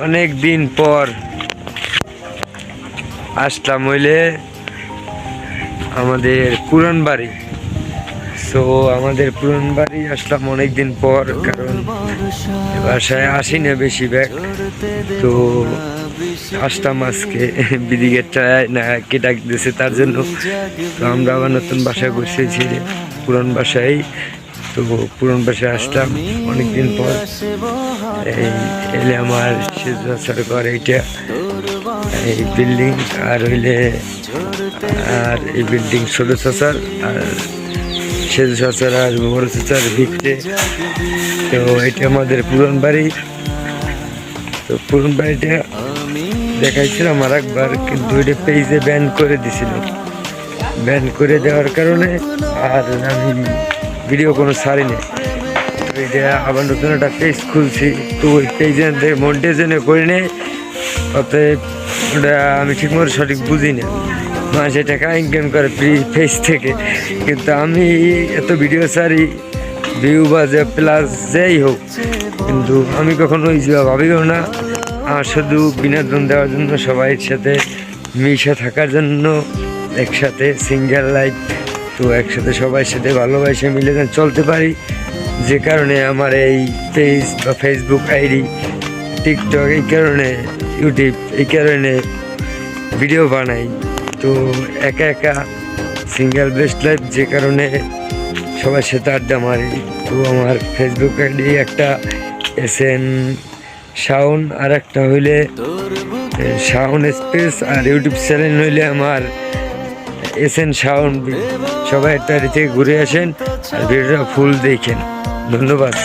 অনেক দিন পর আসলাম হইলে আমাদের পুরান বাড়ি। সো আমাদের পুরান বাড়ি আসলাম অনেক দিন পর, কারণ বাসায় আসি না বেশি ব্যাগ। তো আসলাম আজকে বিদিকেরটা না কে ডাক দিয়েছে তার জন্য। তো আমরা আবার নতুন বাসায় বসেছি পুরান বাসায়। তো পুরান বাসায় আসলাম অনেকদিন পর। এলে আমার শেষ ঘর এইটা, এই বিল্ডিং আর হইলে আর এই বিল্ডিং ষোলো চাচার আর শেষ চাচার আর বড় চাচার ভিতরে। তো এটা আমাদের পুরান বাড়ি। তো পুরান বাড়িটা দেখাইছিলাম আর একবার, কিন্তু এটা পেজে ব্যান করে দিছিল। ব্যান করে দেওয়ার কারণে আর আমি ভিডিও কোনো ছাড়ি না। তো এটা আবার নতুন একটা পেজ খুলছি। তো ওই পেজে মনিটাইজেশন করে নেয়, অতএব ওটা আমি ঠিকমতো সঠিক বুঝি না। মাসে টাকা ইনকাম করে পেজ থেকে, কিন্তু আমি এত ভিডিও ছাড়ি ভিউ বা যে প্লাস যেই হোক, কিন্তু আমি কখনো ওই ভাবিও না। আমার শুধু বিনোদন দেওয়ার জন্য, সবাই সাথে মিশে থাকার জন্য, একসাথে সিঙ্গেল লাইফ। তো একসাথে সবার সাথে ভালোবাসে মিলে যেন চলতে পারি, যে কারণে আমার এই পেজ বা ফেসবুক আইডি, টিকটক, এই কারণে ইউটিউব, এই কারণে ভিডিও বানাই। তো একা একা সিঙ্গেল বেস্ট লাইফ, যে কারণে সবার সাথে আড্ডা মারি। তো আমার ফেসবুক আইডি একটা SN শাওন, আর একটা হইলে শাওন স্পেস, আর ইউটিউব চ্যানেল হইলে আমার SN শাওন। সবাই একটা থেকে ঘুরে আসেন আর ভিডিওটা ফুল দেখেন। ধন্যবাদ।